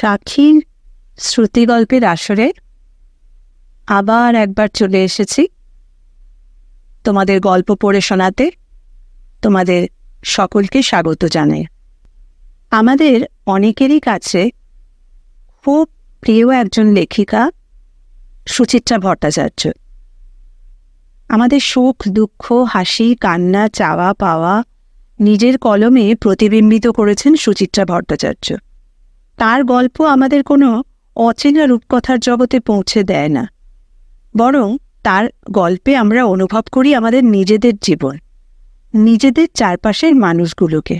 সাক্ষীর শ্রুতিগল্পের আসরে আবার একবার চলে এসেছি তোমাদের গল্প পড়ে শোনাতে। তোমাদের সকলকে স্বাগত জানাই। আমাদের অনেকেরই কাছে খুব প্রিয় একজন লেখিকা সুচিত্রা ভট্টাচার্য। আমাদের সুখ দুঃখ হাসি কান্না চাওয়া পাওয়া নিজের কলমে প্রতিবিম্বিত করেছেন সুচিত্রা ভট্টাচার্য। তার গল্প আমাদের কোনো অচেনা রূপকথার জগতে পৌঁছে দেয় না, বরং তার গল্পে আমরা অনুভব করি আমাদের নিজেদের জীবন, নিজেদের চারপাশের মানুষগুলোকে।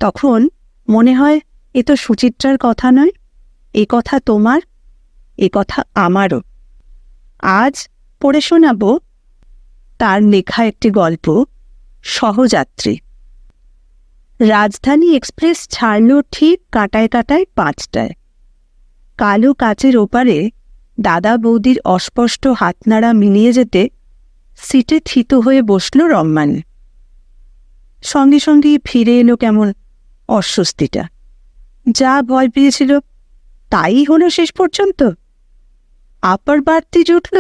তখন মনে হয় এ তো সুচিত্রার কথা নয়, এ কথা তোমার, এ কথা আমারও। আজ পড়ে শোনাব তার লেখা একটি গল্প, সহযাত্রী। রাজধানী এক্সপ্রেস ছাড়ল ঠিক কাঁটায় কাঁটায় 5টায়। কালো কাচের ওপারে দাদা বৌদির অস্পষ্ট হাতনাড়া মিলিয়ে যেতে সিটে থিত হয়ে বসল রম্মানী। সঙ্গে সঙ্গে ফিরে এলো কেমন অস্বস্তিটা। যা ভয় পেয়েছিল তাই হলো শেষ পর্যন্ত। আপার বার্থে জুটল।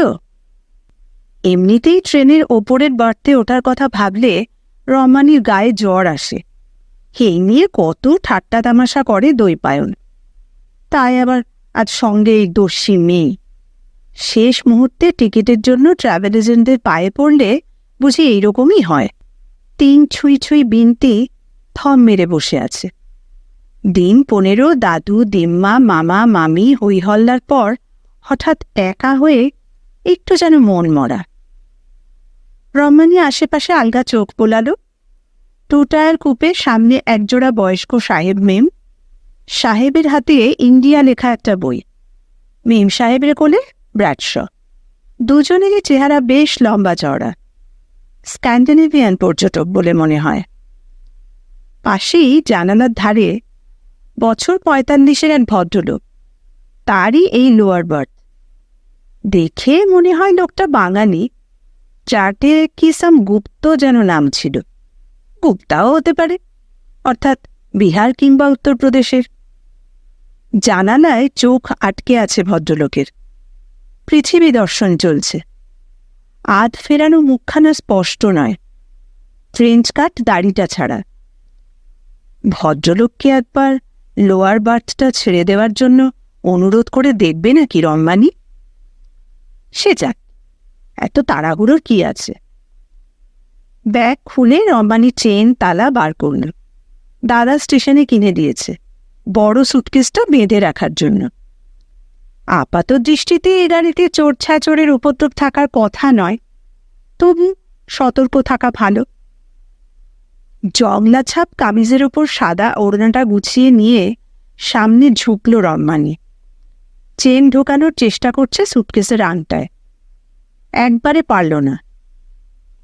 এমনিতেই ট্রেনের ওপরের বার্থে ওঠার কথা ভাবলে রম্মানীর গায়ে জ্বর আসে। এই নিয়ে কত ঠাট্টা তামাশা করে দৈপায়ন। তাই আবার আজ সঙ্গে এই দস্যি মেয়ে। শেষ মুহূর্তে টিকিটের জন্য ট্রাভেল এজেন্টদের পায়ে পড়লে বুঝি এইরকমই হয়। 3 ছুঁই ছুঁই বিনতি থম মেরে বসে আছে। দিন 15 দাদু দিম্মা মামা মামি হইহল্লার পর হঠাৎ একা হয়ে একটু যেন মন মরা। রম্মানী আশেপাশে আলগা চোখ বোলালো। 2 টায়ার কূপের সামনে একজোড়া বয়স্ক সাহেব মেম। সাহেবের হাতে ইন্ডিয়া লেখা একটা বই। মেম সাহেবের কোলে ব্র্যাডশ। দুজনেরই চেহারা বেশ লম্বা চওড়া, স্ক্যান্ডিনেভিয়ান পর্যটক বলে মনে হয়। পাশেই জানালার ধারে বছর 45-এর এক ভদ্রলোক, তারই এই লোয়ার বার্থ। দেখে মনে হয় লোকটা বাঙালি, চার্টে কি সাম গুপ্ত যেন নাম ছিল। গুপ্তাও হতে পারে, অর্থাৎ বিহার কিংবা উত্তরপ্রদেশের। জানালায় চোখ আটকে আছে ভদ্রলোকের। পৃথিবী দর্শন চলছে। আধ ফেরানো মুখখানা স্পষ্ট নয়, ফ্রেঞ্চ কাট দাড়িটা ছাড়া। ভদ্রলোককে একবার লোয়ার বার্থটা ছেড়ে দেওয়ার জন্য অনুরোধ করে দেখবে নাকি রম্মানী? সে যাক, এত তাড়াহুড়োর কি আছে। ব্যাগ খুলে রম্মানী চেন তালা বার করল। দাদা স্টেশনে কিনে দিয়েছে, বড় সুটকেসটা বেঁধে রাখার জন্য। আপাত দৃষ্টিতে এ গাড়িতে চোর ছাচোরের উপদ্রব থাকার কথা নয়, তবু সতর্ক থাকা ভালো। জংলা ছাপ কামিজের ওপর সাদা ওড়নাটা গুছিয়ে নিয়ে সামনে ঝুঁকল রম্মানী। চেন ঢোকানোর চেষ্টা করছে সুটকেসের আংটায়। একবারে পারল না,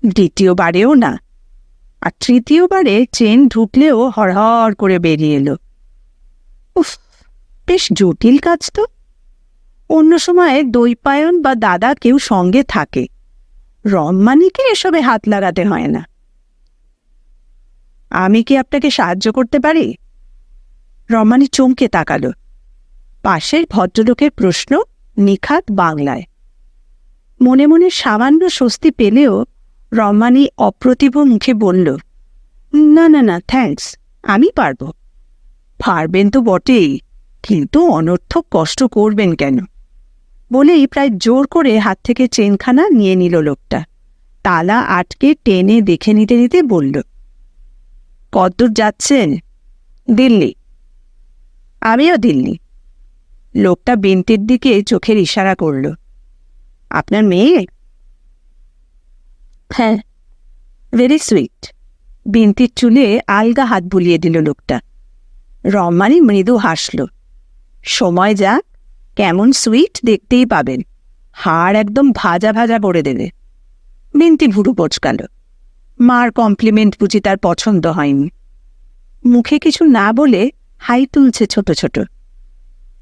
দ্বিতীয়বারেও না, আর তৃতীয়বারে চেন ঢুকলেও হড়হড় করে বেরিয়ে এলো। উফ, বেশ জটিল কাজ তো। অন্য সময় দৈপায়ন বা দাদা কেউ সঙ্গে থাকে, রম্মানীকে এসবে হাত লাগাতে হয় না। আমি কি আপনাকে সাহায্য করতে পারি? রম্মানী চমকে তাকালো। পাশের ভদ্রলোকের প্রশ্ন নিখাত বাংলায়। মনে মনে সামান্য স্বস্তি পেলেও রম্মানী অপ্রতিভ মুখে বলল, না না না থ্যাঙ্কস, আমি পারব। পারবেন তো বটেই, কিন্তু অনর্থক কষ্ট করবেন কেন? বলেই প্রায় জোর করে হাত থেকে চেনখানা নিয়ে নিল লোকটা। তালা আটকে টেনে দেখে নিতে নিতে বলল, কতদূর যাচ্ছেন? দিল্লি। আমিও দিল্লি। লোকটা বিনতির দিকে চোখের ইশারা করল। আপনার মেয়ে? হ্যাঁ, ভেরি সুইট। বিনতির চুলে আলগা হাত বুলিয়ে দিল লোকটা। রম্মানী মৃদু হাসল। সময় যাক, কেমন সুইট দেখতেই পাবেন। হাড় একদম ভাজা ভাজা করে দেবে। বিনতি ভুরু পচকাল। মার কমপ্লিমেন্ট বুঝি তার পছন্দ হয়নি। মুখে কিছু না বলে হাই তুলছে ছোট ছোট।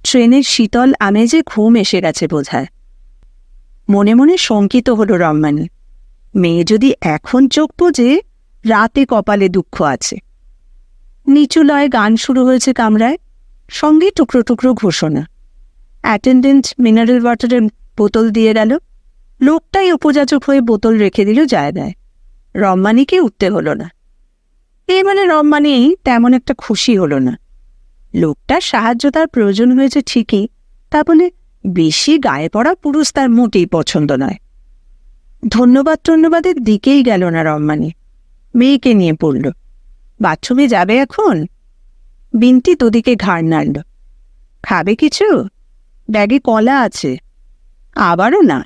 ট্রেনের শীতল আমেজে ঘুম এসে গেছে বোঝায়। মনে মনে শঙ্কিত হল রম্মানী। মেয়ে যদি এখন চোখ বোঝে, রাতে কপালে দুঃখ আছে। নিচু লয়ে গান শুরু হয়েছে কামরায়। সঙ্গে টুকরো টুকরো ঘোষণা। অ্যাটেন্ডেন্ট মিনারেল ওয়াটারের বোতল দিয়ে গেল। লোকটাই উপযাচক হয়ে বোতল রেখে দিল জায়গায়। রম্মানীকে উঠতে হলো না। এবারে রম্মানী তেমন একটা খুশি হলো না। লোকটার সাহায্য তার প্রয়োজন হয়েছে ঠিকই, তা বলে বেশি গায়ে পড়া পুরুষ তার মোটেই পছন্দ নয়। ধন্যবাদের দিকেই গেল না রম্মানী, মেয়েকে নিয়ে পড়ল। বাথরুমে যাবে এখন? বিন্তি দুদিকে ঘাড় নাড়ল। খাবে কিছু? ব্যাগে কলা আছে। আবারও না।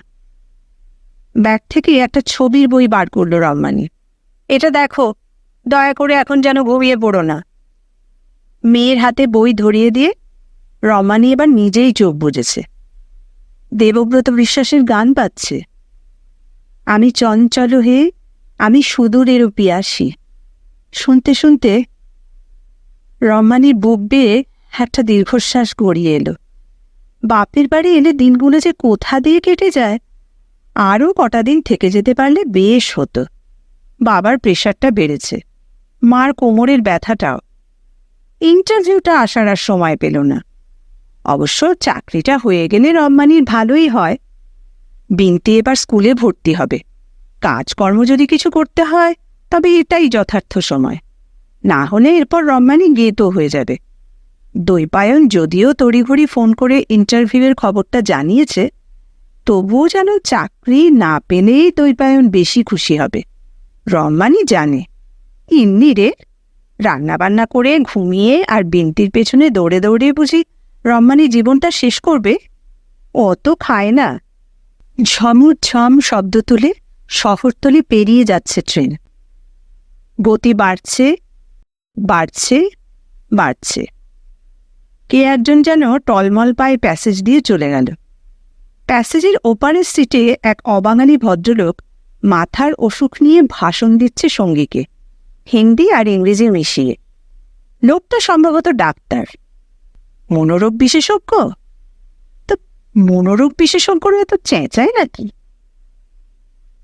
ব্যাগ থেকে একটা ছবির বই বার করল রম্মানী। এটা দেখো, দয়া করে এখন যেন ঘুমিয়ে পড়ো না। মেয়ের হাতে বই ধরিয়ে দিয়ে রম্মানী এবার নিজেই চোখ বুজেছে। দেবব্রত বিশ্বাসের গান পাচ্ছে। আমি চঞ্চল হে, আমি সুদূরেরও পিয়াসী। শুনতে শুনতে রম্মানীর বুক বেয়ে একটা দীর্ঘশ্বাস গড়িয়ে এলো। বাপের বাড়ি এলে দিনগুলো যে কোথা দিয়ে কেটে যায়। আরও কটা দিন থেকে যেতে পারলে বেশ হতো। বাবার প্রেশারটা বেড়েছে, মার কোমরের ব্যথাটাও। ইন্টারভিউটা আসার আর সময় পেল না। অবশ্য চাকরিটা হয়ে গেলে রম্মানীর ভালোই হয়। বিন্তি এবার স্কুলে ভর্তি হবে। কাজকর্ম যদি কিছু করতে হয় তবে এটাই যথার্থ সময়। না হলে এরপর রম্মানী গেতো হয়ে যাবে। দৈপায়ন যদিও তড়িঘড়ি ফোন করে ইন্টারভিউয়ের খবরটা জানিয়েছে, তবুও যেন চাকরি না পেলেই দৈপায়ন বেশি খুশি হবে। রম্মানী জানে, ইন্নি রে, রান্নাবান্না করে ঘুমিয়ে আর বিন্তির পেছনে দৌড়ে দৌড়ে বুঝি রম্মানী জীবনটা শেষ করবে? অত খায় না। ঝমুঝম শব্দ তুলে শহরতলি পেরিয়ে যাচ্ছে ট্রেন। গতি বাড়ছে, বাড়ছে, বাড়ছে। কে একজন যেন টলমল পায়ে প্যাসেজ দিয়ে চলে গেল। প্যাসেজের ওপারের সিটে এক অবাঙালি ভদ্রলোক মাথার অসুখ নিয়ে ভাষণ দিচ্ছে সঙ্গীকে, হিন্দি আর ইংরেজি মিশিয়ে। লোকটা সম্ভবত ডাক্তার, মনোরোগ বিশেষজ্ঞ। তো মনোরোগ বিশেষজ্ঞরা এত চেঁচায় নাকি?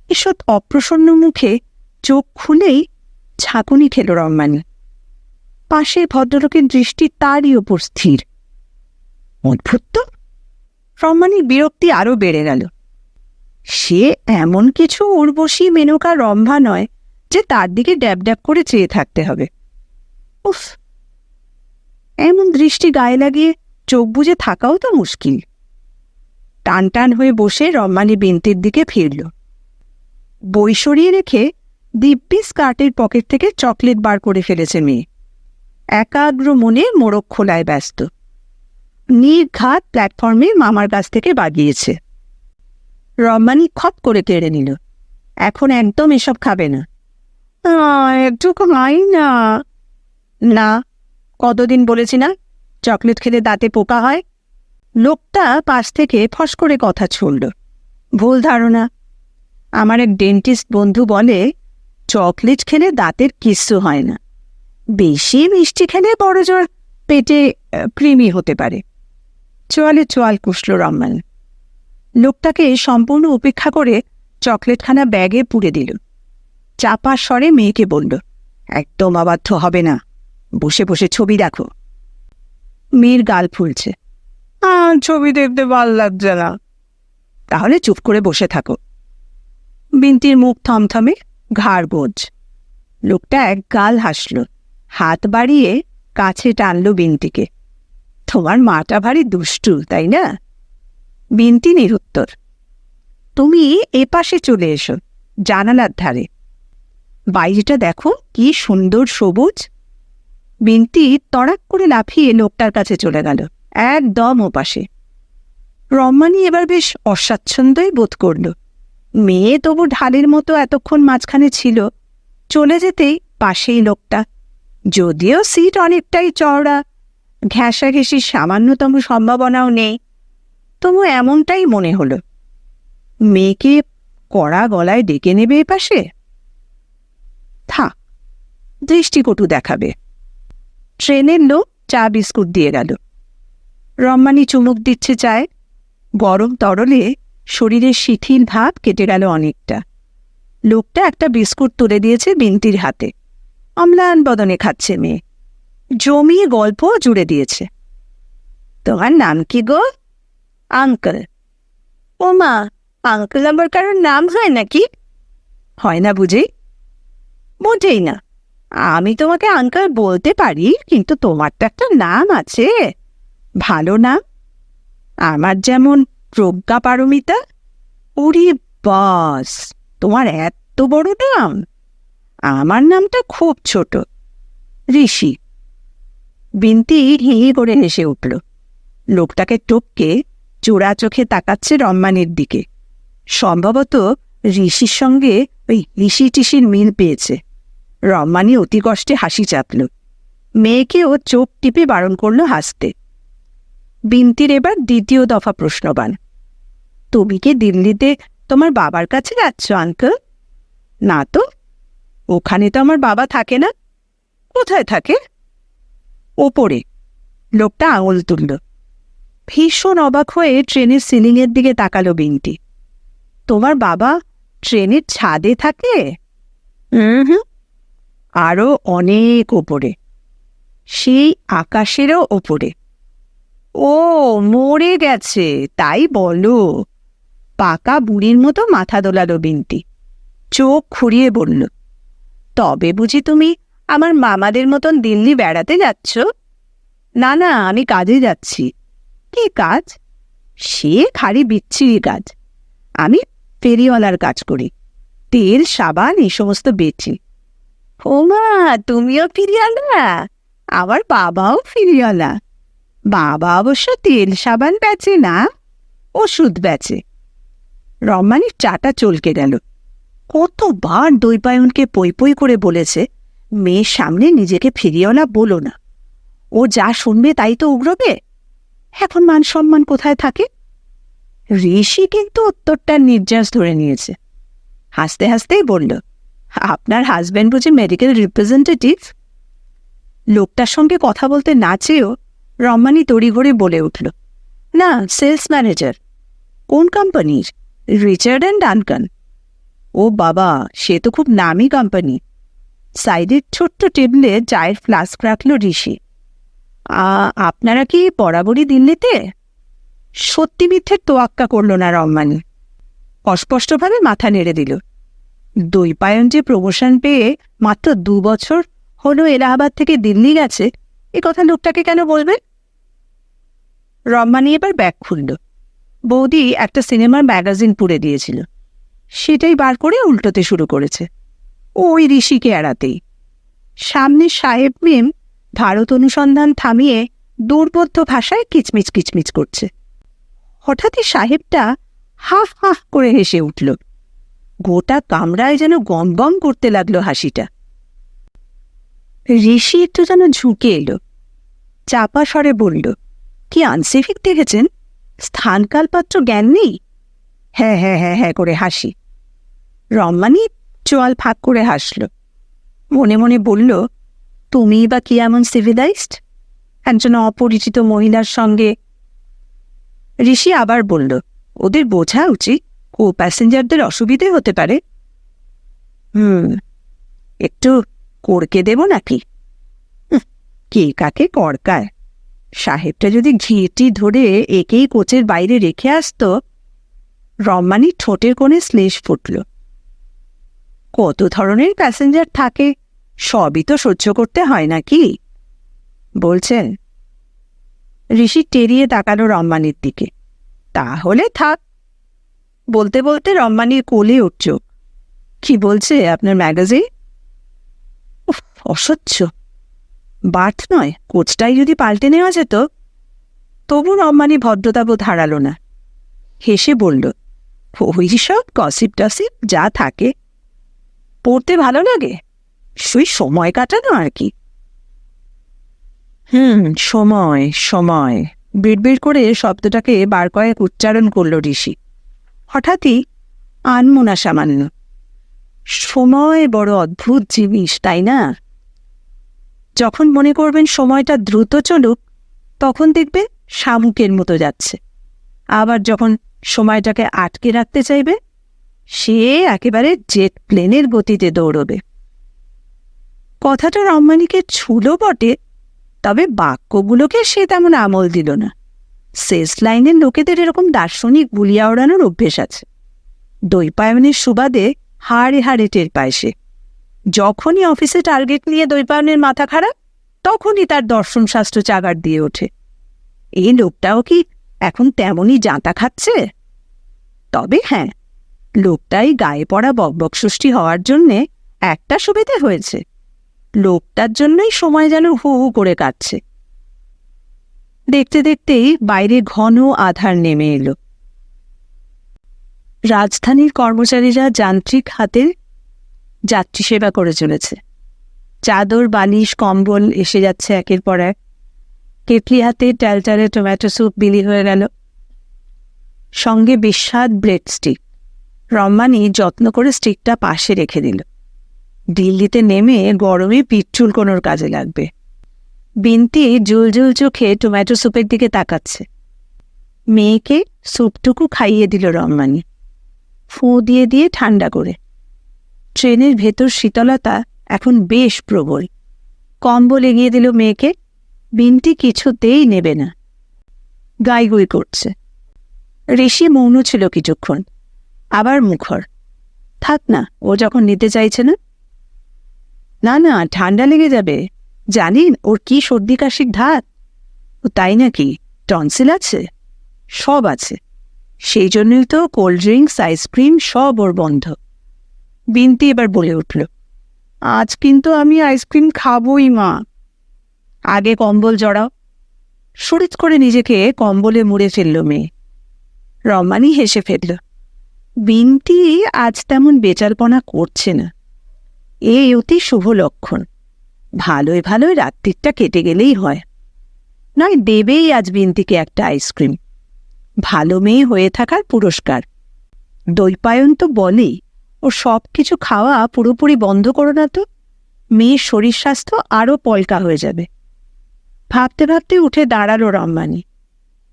ঈষৎ অপ্রসন্ন মুখে চোখ খুলেই ঝাঁকুনি খেল রম্মানী। পাশের ভদ্রলোকের দৃষ্টি তারই ওপর স্থির। অদ্ভুত তো। রম্মানীর বিরক্তি আরও বেড়ে গেল। সে এমন কিছু উর্বশী মেনকা রম্ভা নয় যে তার দিকে ড্যাব ড্যাব করে চেয়ে থাকতে হবে। উফ, এমন দৃষ্টি গায়ে লাগিয়ে চোখ বুজে থাকাও তো মুশকিল। টান টান হয়ে বসে রম্মানী বিন্তির দিকে ফিরল। বই সরিয়ে রেখে দিব্যি স্কার্টের পকেট থেকে চকলেট বার করে ফেলেছে মেয়ে। একাগ্র মনে মোড়ক খোলায় ব্যস্ত। নির্ঘাত প্ল্যাটফর্মে মামার কাছ থেকে বাগিয়েছে। রম্মানী খপ করে কেড়ে নিল। এখন একদম এসব খাবে না। একটু খাই না। না, কতদিন বলেছি না, চকলেট খেলে দাঁতে পোকা হয়। লোকটা পাশ থেকে ফস করে কথা ছুড়ল। ভুল ধারণা। আমার এক ডেন্টিস্ট বন্ধু বলে চকলেট খেলে দাঁতের কিচ্ছু হয় না, বেশি মিষ্টি খেলে বড় জোর পেটে কৃমি হতে পারে। চোয়ালে চোয়াল কুষল রম্মানী। লোকটাকে সম্পূর্ণ উপেক্ষা করে চকলেটখানা ব্যাগে পুরে দিল। চাপা স্বরে মেয়েকে বলল, একদম অবাধ্য হবে না, বসে বসে ছবি দেখো। মেয়ের গাল ফুলছে। ছবি দেখতে ভাল লাগছে না। তাহলে চুপ করে বসে থাকো। বিন্তির মুখ থমথমে, ঘাড় গোজ। লোকটা এক গাল হাসল, হাত বাড়িয়ে কাছে টানল বিন্তিকে। তোমার মাটা ভারী দুষ্টু, তাই না? বিন্তি নিরুত্তর। তুমি এপাশে চলে এসো, জানালার ধারে। বাইরেটা দেখো কি সুন্দর সবুজ। বিন্তি তড়াক করে লাফিয়ে লোকটার কাছে চলে গেল, একদম ওপাশে। রম্মানী এবার বেশ অস্বাচ্ছন্দ্যই বোধ করল। মেয়ে তবু ঢালের মতো এতক্ষণ মাঝখানে ছিল, চলে যেতেই পাশেই লোকটা। যদিও সিট অনেকটাই চওড়া, ঘেঁষাঘেঁষির সামান্যতম সম্ভাবনাও নেই, তবু এমনটাই মনে হলো। মেয়েকে কড়া গলায় ডেকে নেবে এপাশে? থাক, দৃষ্টিকটু দেখাবে। ট্রেনের লোক চা বিস্কুট দিয়ে গেল। রম্মানী চুমুক দিচ্ছে চায়। গরম তরলে শরীরের শিথিল ভাব কেটে গেল অনেকটা। লোকটা একটা বিস্কুট তুলে দিয়েছে বিন্তির হাতে। অম্লান বদনে খাচ্ছে মেয়ে। জমিয়ে গল্প জুড়ে দিয়েছে। তোমার নাম কি গো? আঙ্কেল। ও মা, আঙ্কেল আবার কারোর নাম হয় নাকি? হয় না বুঝি? মোটেই না। আমি তোমাকে আঙ্কেল বলতে পারি, কিন্তু তোমার তো একটা নাম আছে, ভালো নাম। আমার যেমন প্রজ্ঞা পারমিতা। ওরে বাস, তোমার এত বড় নাম! আমার নামটা খুব ছোট, ঋষি। বিন্তি হি হি করে হেসে উঠল। লোকটাকে টপকে চোরা চোখে তাকাচ্ছে রম্মানির দিকে। সম্ভবত ঋষির সঙ্গে ওই ঋষি টিসির মিল পেয়েছে। রম্মানি অতি কষ্টে হাসি চাপল। মেয়েকেও চোখ টিপে বারণ করল হাসতে। বিন্তির এবার দ্বিতীয় দফা প্রশ্নবান। তুমি কি দিল্লিতে তোমার বাবার কাছে যাচ্ছ আঙ্কেল? না তো, ওখানে তো আমার বাবা থাকে না। কোথায় থাকে? ওপরে। লোকটা আঙুল তুলল। ভীষণ অবাক হয়ে ট্রেনের সিলিংয়ের দিকে তাকালো বিন্তি। তোমার বাবা ট্রেনের ছাদে থাকে? হুম, আরও অনেক ওপরে, সেই আকাশেরও ওপরে। ও মরে গেছে তাই বলো? পাকা বুড়ির মতো মাথা দোলালো বিন্তি। চোখ খুঁড়িয়ে বলল, তবে বুঝি তুমি আমার মামাদের মতন দিল্লি বেড়াতে যাচ্ছ? না না, আমি কাজে যাচ্ছি। কি কাজ? সে খালি বিচ্ছিরি কাজ। আমি ফেরিওয়ালার কাজ করি, তেল সাবান এই সমস্ত বেচি। ও মা, তুমিও ফেরিওয়ালা? আমার বাবাও ফেরিওয়ালা। বাবা অবশ্য তেল সাবান বেচে না, ওষুধ বেচে। রম্মানির চাটা চলকে গেল। কতবার দৈপায়নকে পই পই করে বলেছে, মেয়ের সামনে নিজেকে ফেরিওয়ালা বলো না, ও যা শুনবে তাই তো উগড়বে। এখন মান সম্মান কোথায় থাকে? ঋষি কিন্তু উত্তরটার নির্যাস ধরে নিয়েছে। হাসতে হাসতেই বলল, আপনার হাজব্যান্ড বুঝি মেডিকেল রিপ্রেজেন্টেটিভ? লোকটার সঙ্গে কথা বলতে না চেয়েও রম্মানি তড়িঘড়ি বলে উঠল, না, সেলস ম্যানেজার। কোন কোম্পানির? Richard and Duncan. ও বাবা, সে তো খুব নামি কোম্পানি। সাইডের ছোট্ট টেবিলে চায়ের ফ্লাস্ক রাখল ঋষি। আপনারা কি বরাবরই দিল্লিতে? সত্যি মিথ্যের তোয়াক্কা করল না রম্মানি। অস্পষ্টভাবে মাথা নেড়ে দিল। দৈপায়ন যে প্রমোশন পেয়ে মাত্র 2 বছর হলো এলাহাবাদ থেকে দিল্লি গেছে, এ কথা লোকটাকে কেন বলবে? রম্মানি এবার ব্যাগ খুলল। বৌদি একটা সিনেমার ম্যাগাজিন পুড়ে দিয়েছিল, সেটাই বার করে উল্টোতে শুরু করেছে, ওই ঋষিকে এড়াতেই। সামনে সাহেব মেম ভারত অনুসন্ধান থামিয়ে দুর্বোধ্য ভাষায় কিচমিচ কিচমিচ করছে। হঠাৎই সাহেবটা হাফ হাফ করে হেসে উঠল। গোটা কামরায় যেন গম গম করতে লাগলো হাসিটা। ঋষি একটু যেন ঝুঁকে এলো, চাপা স্বরে বলল, কি আনসেফিক দেখেছেন? স্থানকালপাত্র জ্ঞান নেই? হ্যাঁ হ্যাঁ হ্যাঁ হ্যাঁ করে হাসি। রম্মানি চোয়াল ফাঁক করে হাসল। মনে মনে বলল, তুমি বা কি এমন সিভিলাইজড, একজন অপরিচিত মহিলার সঙ্গে? ঋষি আবার বলল, ওদের বোঝা উচিত, কো প্যাসেঞ্জারদের অসুবিধে হতে পারে। একটু করকে দেব নাকি? কে কাকে কড়কায়? সাহেবটা যদি ঘিটি ধরে একেই কোচের বাইরে রেখে আসত। রম্মানি ঠোঁটের কোণে শ্লেষ ফুটল। কত ধরনের প্যাসেঞ্জার থাকে, সবই তো সহ্য করতে হয় নাকি? বলছেন? ঋষি টেরিয়ে তাকালো রম্মানির দিকে। তাহলে থাক। বলতে বলতে রম্মানির কোলে উঠল। কি বলছে আপনার ম্যাগাজিন? অসহ্য। বার্থ নয়, কোচটাই যদি পাল্টে নেওয়া যেত। তবু রম্মানি ভদ্রতাবোধ হারালো না। হেসে বলল, ওই সব গসিপ টসিপ যা থাকে, পড়তে ভালো লাগে, সেই সময় কাটানো আর কি। সময় সময় বিড়বিড় করে শব্দটাকে বার কয়েক উচ্চারণ করল ঋষি। হঠাৎই আনমনা সামান্য। সময় বড় অদ্ভুত জিনিস, তাই না? যখন মনে করবেন সময়টা দ্রুত চলুক, তখন দেখবে শামুকের মতো যাচ্ছে। আবার যখন সময়টাকে আটকে রাখতে চাইবে, সে একেবারে জেট প্লেনের গতিতে দৌড়বে। কথাটা রম্মানিকে ছুলো বটে, তবে বাক্যগুলোকে সে তেমন আমল দিল না। শেষ লাইনের লোকেদের এরকম দার্শনিক বুলিয়া ওড়ানোর অভ্যেস আছে। দৈপায়নের সুবাদে হাড়ে হাড়ে টের পায় সে। যখনই অফিসে টার্গেট নিয়ে দৈপায়নের মাথা খারাপ, তখনই তার দর্শনশাস্ত্র চাগার দিয়ে ওঠে। এই লোকটাও কি এখন তেমনই জাঁতা খাচ্ছে? তবে হ্যাঁ, লোকটাই গায়ে পড়া বকবকষষ্ঠী হওয়ার জন্যে একটা সুবিধে হয়েছে, লোকটার জন্যই সময় যেন হু হু করে কাটছে। দেখতে দেখতেই বাইরে ঘন আধার নেমে এলো। রাজধানীর কর্মচারীরা যান্ত্রিক হাতে যাত্রী সেবা করে চলেছে। চাদর, বালিশ, কম্বল এসে যাচ্ছে একের পর এক। কেটলি হাতে ট্যালটারে টমেটো স্যুপ বিলি হয়ে গেল, সঙ্গে বিস্বাদ ব্রেড স্টিক। রম্মানি যত্ন করে স্টিকটা পাশে রেখে দিল। দিল্লিতে নেমে গরমে পিঠ চুলকোনোর কাজে লাগবে। বিন্তি জুলজুল চোখে টমেটো স্যুপের দিকে তাকাচ্ছে। মেয়েকে স্যুপটুকু খাইয়ে দিল রম্মানি, ফু দিয়ে দিয়ে ঠান্ডা করে। ট্রেনের ভেতর শীতলতা এখন বেশ প্রবল। কম্বল এগিয়ে দিল মেয়েকে। বিন্তি কিছুতেই নেবে না, গাইগুই করছে। ঋষি মৌন ছিল কিছুক্ষণ, আবার মুখর। থাক না, ও যখন নিতে চাইছে না। না না, ঠান্ডা লেগে যাবে। জানেন ওর কি সর্দি কাশির ধাত? ও তাই নাকি? টনসিল আছে? সব আছে। সেই জন্যই তো কোল্ড ড্রিঙ্কস, আইসক্রিম সব ওর বন্ধ। বিন্তি এবার বলে উঠল, আজ কিন্তু আমি আইসক্রিম খাবই মা। আগে কম্বল জড়াও। শরিত করে নিজেকে কম্বলে মুড়ে ফেলল মেয়ে। রম্মানি হেসে ফেলল। বিন্তি আজ তেমন বেচালপনা করছে না, এই অতি শুভ লক্ষণ। ভালোই ভালোই রাত্রিটা কেটে গেলেই হয়। নয় দেবেই আজ বিন্তিকে একটা আইসক্রিম, ভালো মেয়ে হয়ে থাকার পুরস্কার। দৈপায়ন তো বলেই, ও সব কিছু খাওয়া পুরোপুরি বন্ধ করো না তো, মেয়ের শরীর স্বাস্থ্য আরও পলকা হয়ে যাবে। ভাবতে ভাবতে উঠে দাঁড়ালো রম্মানি,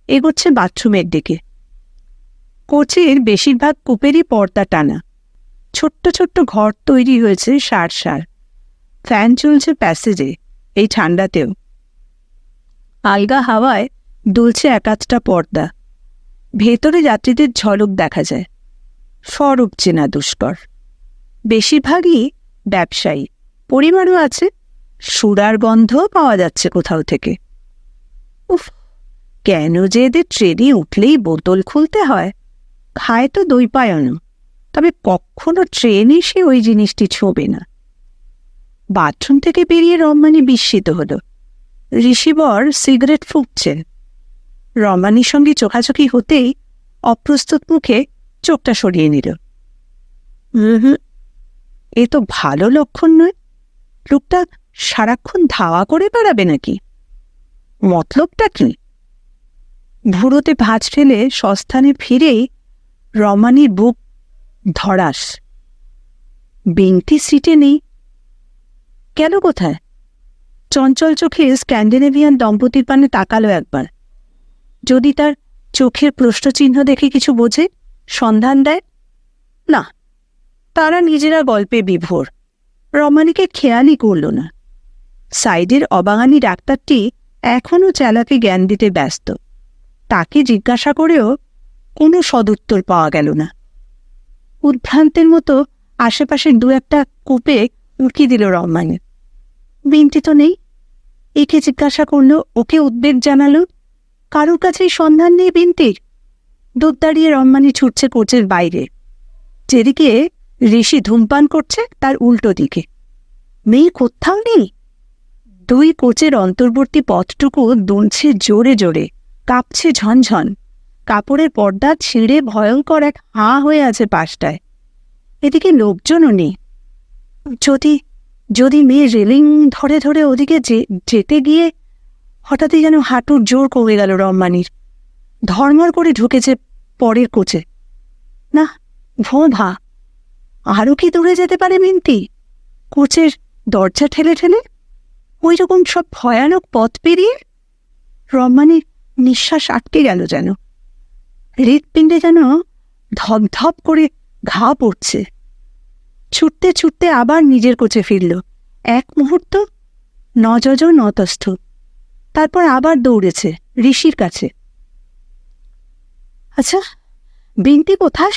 এগোচ্ছে বাথরুমের দিকে। কোচের বেশিরভাগ কূপেরই পর্দা টানা, ছোট্ট ছোট্ট ঘর তৈরি হয়েছে সার সার। ফ্যান চলছে প্যাসেজে এই ঠান্ডাতেও। আলগা হাওয়ায় দুলছে একাধটা পর্দা। ভেতরে যাত্রীদের ঝলক দেখা যায়। স্বরূপ চেনা দুষ্কর। বেশিরভাগই ব্যবসায়ী, পরিবারও আছে। সুরার গন্ধও পাওয়া যাচ্ছে কোথাও থেকে। উফ, কেন যে এদের ট্রেনে উঠলেই বোতল খুলতে হয়। খায় তো দৈপায়নও, তবে কখনো ট্রেনে সে ওই জিনিসটি ছোঁবে না। বাথরুম থেকে বেরিয়ে রম্মানি বিস্মিত হল। ঋষিবর সিগারেট ফুঁকছে। রম্মানির সঙ্গে চোখাচোখি হতেই অপ্রস্তুত মুখে চোখটা সরিয়ে নিল। এ তো ভালো লক্ষণ নয়। লোকটা সারাক্ষণ ধাওয়া করে বেড়াবে নাকি? মতলবটা কি? ভুরোতে ভাঁজ ফেলে সস্থানে ফিরেই রম্মানির বুক ধড়াস। বিন্তি সিটে নেই। গেল কোথায়? চঞ্চল চোখে স্ক্যান্ডিনেভিয়ান দম্পতির পানে তাকালো একবার। যদি তার চোখের প্রশ্নচিহ্ন দেখে কিছু বোঝে, সন্ধান দেয়। না, তারা নিজেরা গল্পে বিভোর। রম্মানিকে খেয়ালই করল না। সাইডের অবাঙালি ডাক্তারটি এখনও চেলাকে জ্ঞান দিতে ব্যস্ত। তাকে জিজ্ঞাসা করেও কোনো সদুত্তর পাওয়া গেল না। উদ্ভ্রান্তের মতো আশেপাশের দু একটা কূপে উঁকি দিল রম্মানি। বিন্তি তো নেই। একে জিজ্ঞাসা করল, ওকে উদ্বেগ জানালো। কারোর কাছেই সন্ধান নেই বিন্তির। দুধ দাঁড়িয়ে রম্মানি ছুটছে কোচের বাইরে, যেদিকে ঋষি ধূমপান করছে তার উল্টো দিকে। মেয়ে কোথাও নেই। দুই কোচের অন্তর্বর্তী পথটুকু দুলছে জোরে জোরে, কাঁপছে ঝনঝন। কাপড়ের পর্দা ছিঁড়ে ভয়ঙ্কর এক হাঁ হয়ে আছে পাশটায়। এদিকে লোকজনও নেই। যদি যদি মেয়ে রেলিং ধরে ধরে ওদিকে যেতে গিয়ে হঠাৎই যেন হাঁটুর জোর কমে গেল রম্মানির। ধর্মর করে ঢুকেছে পরের কোচে। না, ভোঁভা। আরও কি দূরে যেতে পারে বিন্তি? কোচের দরজা ঠেলে ঠেলে ওই রকম সব ভয়ানক পথ পেরিয়ে? রম্মানির নিঃশ্বাস আটকে গেল যেন। হৃৎপিণ্ডে যেন ধপধপ করে ঘা পড়ছে। ছুটতে ছুটতে আবার নিজের কোচে ফিরল। এক মুহূর্ত নজর নতস্থ। তারপর আবার দৌড়েছে ঋষির কাছে। আচ্ছা, বিন্তি কোথায়?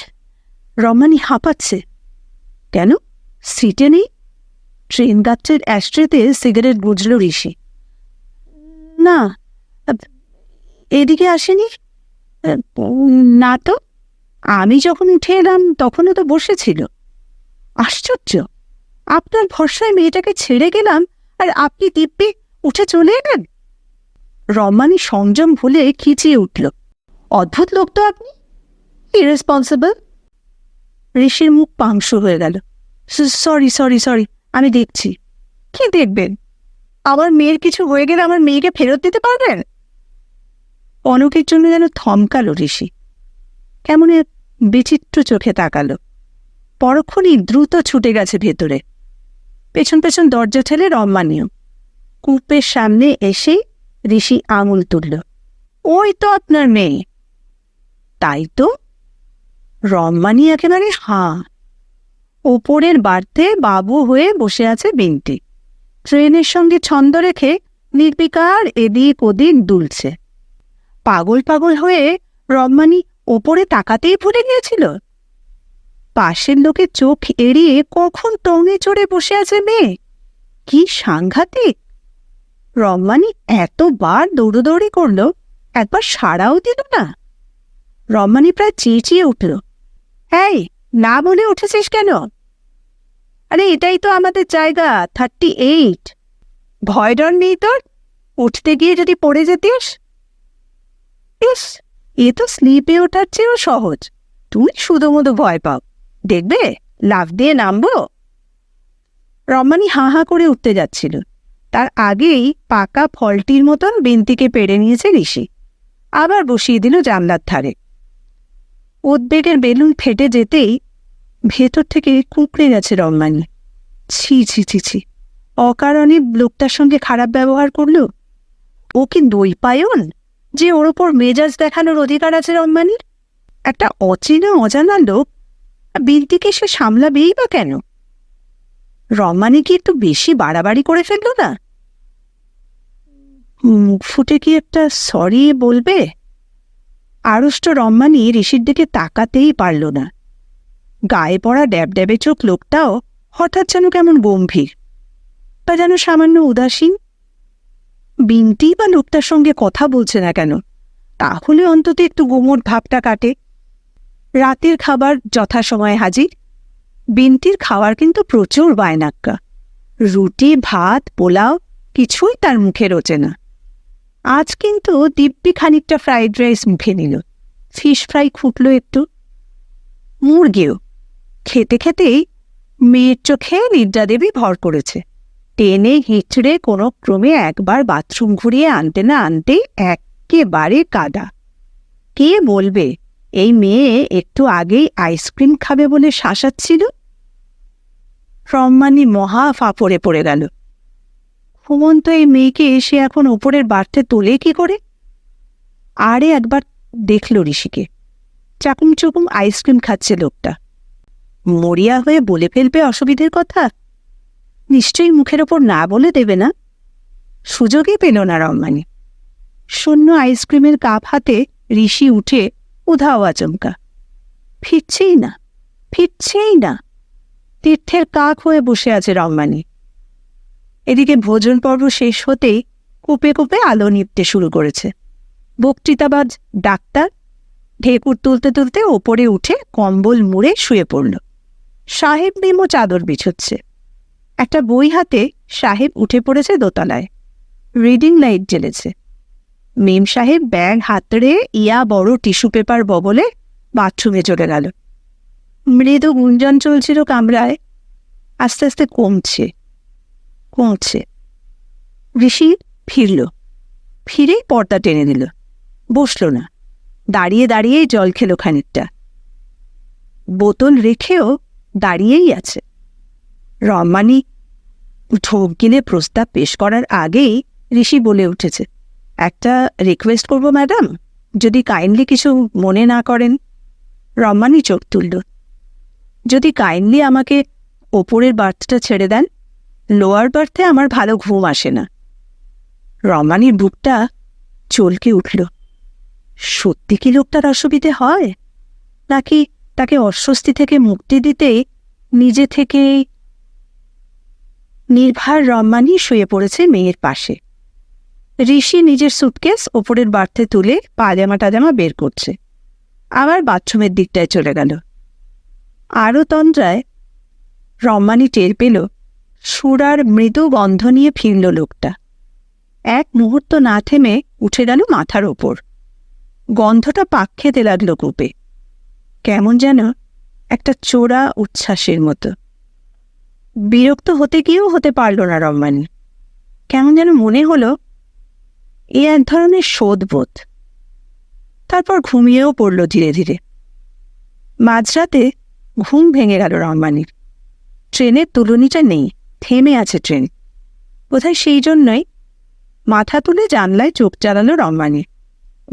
রমানি হাঁপাচ্ছে। কেন, সিটে নেই? ট্রেন যাত্রীর অ্যাস্ট্রেতে সিগারেট বুঝল ঋষি। না, এদিকে আসেনি। না তো, আমি যখন উঠে এলাম তখনও তো বসেছিল। আশ্চর্য, আপনার ভরসায় মেয়েটাকে ছেড়ে গেলাম আর আপনি দিব্যি উঠে চলে এলেন। রমানি সংযম ভুলে খিচিয়ে উঠল। অদ্ভুত লোক তো আপনি, ইরেসপন্সিবল। ঋষির মুখ পাংশু হয়ে গেল। সরি সরি সরি, আমি দেখছি। কি দেখবেন? আমার মেয়ের কিছু হয়ে গেলে আমার মেয়েকে ফেরত দিতে পারবেন? অনকের জন্য যেন থমকালো ঋষি। কেমন এক বিচিত্র চোখে তাকালো। পরক্ষণই দ্রুত ছুটে গেছে ভেতরে। পেছন পেছন দরজা ঠেলে রম্মানিও। কূপের সামনে এসেই ঋষি আঙুল তুলল। ওই তো আপনার মেয়ে। তাই তো। রম্মানি একেবারে হাঁ। ওপরের বার্থে বাবু হয়ে বসে আছে বিন্তি। ট্রেনের সঙ্গে ছন্দ রেখে নির্বিকার এদিক ওদিক দুলছে। পাগল পাগল হয়ে রম্মানি ওপরে তাকাতেই ভুলে গিয়েছিল। পাশের লোকের চোখ এড়িয়ে কখন টঙে চড়ে বসে আছে মেয়ে। কি সাংঘাতিক! রম্মানি এতবার দৌড়দৌড়ি করল, একবার সাড়াও দিল না। রম্মানি প্রায় চেঁচিয়ে উঠল। এই, না বলে উঠেছিস কেন? আরে এটাই তো আমাদের জায়গা, 38। ভয় ডর নেই তোর? উঠতে গিয়ে যদি পড়ে যেতিস? ইস, এ তো স্লিপে ওঠার চেয়েও সহজ। তুই শুধুমুধু ভয় পাও, দেখবে লাফ দিয়ে নামবো। রম্মানি হাঁ হাঁ করে উঠতে যাচ্ছিল, তার আগেই পাকা ফলটির মতন বিন্তিকে পেড়ে নিয়েছে ঋষি। আবার বসিয়ে দিল জানলার ধারে। উদ্বেগের বেলুন ফেটে যেতেই ভেতর থেকে কুঁকড়ে গেছে রম্মানি। ছি ছি ছি ছি, অকারণে লোকটার সঙ্গে খারাপ ব্যবহার করল। ও কি দৈপায়ন যে ওর ওপর মেজাজ দেখানোর অধিকার আছে রম্মানির? একটা অচেনা অজানা লোক, বিন্তিকে সে সামলাবেই বা কেন? রম্মানি কি একটু বেশি বাড়াবাড়ি করে ফেলল না? মুখ ফুটে কি একটা সরি বলবে? আড়ষ্ট রম্মানি ঋষির দিকে তাকাতেই পারল না। গায়ে পড়া ড্যাবড্যাবে চোখ লোকটাও হঠাৎ যেন কেমন গম্ভীর, তা যেন সামান্য উদাসীন। বিন্তি বা লোকটার সঙ্গে কথা বলছে না কেন? তাহলে অন্তত একটু গুমোট ভাবটা কাটে। রাতের খাবার যথাসময়ে হাজির। বিন্তির খাওয়ার কিন্তু প্রচুর বায়নাক্কা। রুটি, ভাত, পোলাও কিছুই তার মুখে রোচে না। আজ কিন্তু দিব্যি খানিকটা ফ্রাইড রাইস মুখে নিল। ফিশ ফ্রাই খুঁটল একটু। মুরগিও। খেতে খেতেই মেয়ের চোখে নিদ্রা দেবী ভর করেছে। টেনে হিঁচড়ে কোনো ক্রমে একবার বাথরুম ঘুরিয়ে আনতে না আনতেই একেবারে কাদা। কে বলবে এই মেয়ে একটু আগেই আইসক্রিম খাবে বলে শাসাচ্ছিল? রম্মানি মহা ফাঁপড়ে পড়ে গেল। ঘুমন্ত এই মেয়েকে এসে এখন ওপরের বার্থে তোলে কি করে? আরে একবার দেখল ঋষিকে, চাকুম চুকুম আইসক্রিম খাচ্ছে লোকটা। মরিয়া হয়ে বলে ফেলবে অসুবিধের কথা। নিশ্চয়ই মুখের ওপর না বলে দেবে না। সুযোগই পেল না রম্মানি। শূন্য আইসক্রিমের কাপ হাতে ঋষি উঠে উধাও আচমকা। ফিরছেই না, ফিরছেই না। তীর্থের কাক হয়ে বসে আছে রম্মানি। এদিকে ভোজন পর্ব শেষ হতেই কূপে কূপে আলো নিভতে শুরু করেছে। বক্তৃতাবাজ ডাক্তার ঢেকুর তুলতে তুলতে ওপরে উঠে কম্বল মুড়ে শুয়ে পড়ল। সাহেব মেমো চাদর বিছোচ্ছে। একটা বই হাতে সাহেব উঠে পড়েছে দোতলায়। Reading light জ্বেলেছে। মেম সাহেব ব্যাগ হাতড়ে ইয়া বড় টিস্যু পেপার ববলে বাথরুমে চলে গেল। মৃদু গুঞ্জন চলছিল কামরায়, আস্তে আস্তে কমছে কমছে। ঋষি ফিরল। ফিরেই পর্দা টেনে দিল। বসল না, দাঁড়িয়ে দাঁড়িয়েই জল খেল খানিকটা। বোতল রেখেও দাঁড়িয়েই আছে। রম্মানি ঢোক গিলে প্রস্তাব পেশ করার আগেই ঋষি বলে উঠেছে, একটা রিকোয়েস্ট করব ম্যাডাম, যদি কাইন্ডলি কিছু মনে না করেন। রম্মানি চোখ তুলল। যদি কাইন্ডলি আমাকে ওপরের বার্থটা ছেড়ে দেন, লোয়ার বার্থে আমার ভালো ঘুম আসে না। রম্মানির বুকটা চলকে উঠল। সত্যি কি লোকটার অসুবিধে হয়, নাকি তাকে অস্বস্তি থেকে মুক্তি দিতে নিজে থেকেই? নির্ভার রম্মানি শুয়ে পড়েছে মেয়ের পাশে। ঋষি নিজের সুটকেস ওপরের বার্থে তুলে পাজামা টাজামা বের করছে, আবার বাথরুমের দিকটায় চলে গেল। আরও তন্দ্রায় রম্মানি টের পেল সুরার মৃদু গন্ধ নিয়ে ফিরল লোকটা। এক মুহূর্ত না থেমে উঠে গেল মাথার ওপর। গন্ধটা পাক খেতে লাগল কূপে, কেমন যেন একটা চোরা উচ্ছ্বাসের মতো। বিরক্ত হতে গিয়েও হতে পারল না রম্মানি। কেমন যেন মনে হলো এ এক ধরনের শোধবোধ। তারপর ঘুমিয়েও পড়ল ধীরে ধীরে। মাঝরাতে ঘুম ভেঙে গেল রম্মানির। ট্রেনের তুলনিটা নেই, থেমে আছে ট্রেন। বোধহয় সেই জন্যই মাথা তুলে জানলায় চোখ চালালো রম্মানি।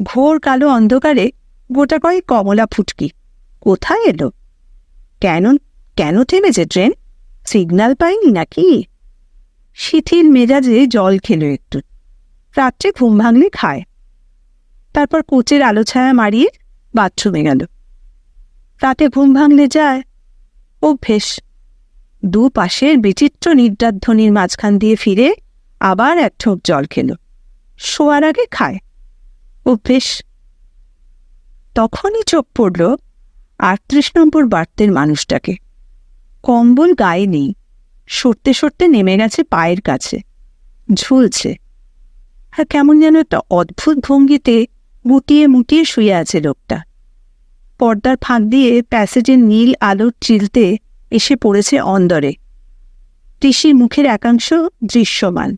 ঘোর কালো অন্ধকারে গোটা কয়েক কমলা ফুটকি কোথায় এলো? কেন কেন থেমেছে ট্রেন? সিগন্যাল পাইনি নাকি? শিথিল মেজাজে জল খেলো একটু। রাত্রে ঘুম ভাঙলে খায়। তারপর কোচের আলো ছায়া মারিয়ে বাথরুমে গেল। রাতে ঘুম ভাঙলে যায়, অভ্যেস। দুপাশের বিচিত্র নির্যাতধ্বনির মাঝখান দিয়ে ফিরে আবার এক ঠোক জল খেল। শোয়ার আগে খায়, অভ্যেস। তখনই চোখ পড়ল ৩৮ নম্বর বার্থের মানুষটাকে। কম্বল গায়ে নেই, সরতে সরতে নেমে গেছে পায়ের কাছে, ঝুলছে। আর কেমন যেন একটা অদ্ভুত ভঙ্গিতে মুটিয়ে মুটিয়ে শুয়ে আছে লোকটা। পর্দার ফাঁক দিয়ে প্যাসেজের নীল আলোর চিলতে এসে পড়েছে অন্দরে। ঋষির মুখের একাংশ দৃশ্যমান,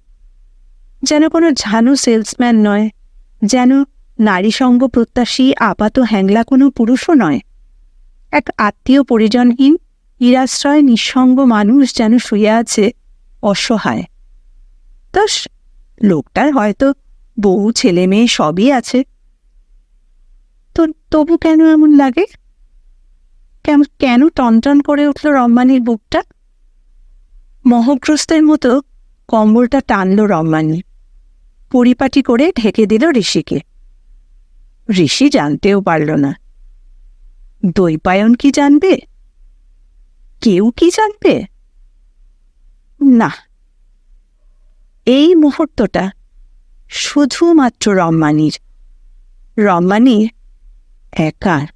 যেন কোনো ঝানু সেলসম্যান নয়, যেন নারী সঙ্গ প্রত্যাশী আপাত হ্যাংলা কোনো পুরুষও নয়। এক আত্মীয় পরিজনহীন নিরাশ্রয় নিঃসঙ্গ মানুষ যেন শুয়ে আছে অসহায়। দোষ, লোকটার হয়তো বউ ছেলে মেয়ে সবই আছে। তো তবু কেন এমন লাগে? কেন টনটন করে উঠল রম্মানির বুকটা? মোহগ্রস্তের মতো কম্বলটা টানল রম্মানি, পরিপাটি করে ঢেকে দিল ঋষিকে। ঋষি জানতেও পারল না। দৈপায়ন কি জানবে? কেউ কি জানবে? না, এই মুহূর্তটা শুধুমাত্র রম্মানির একার।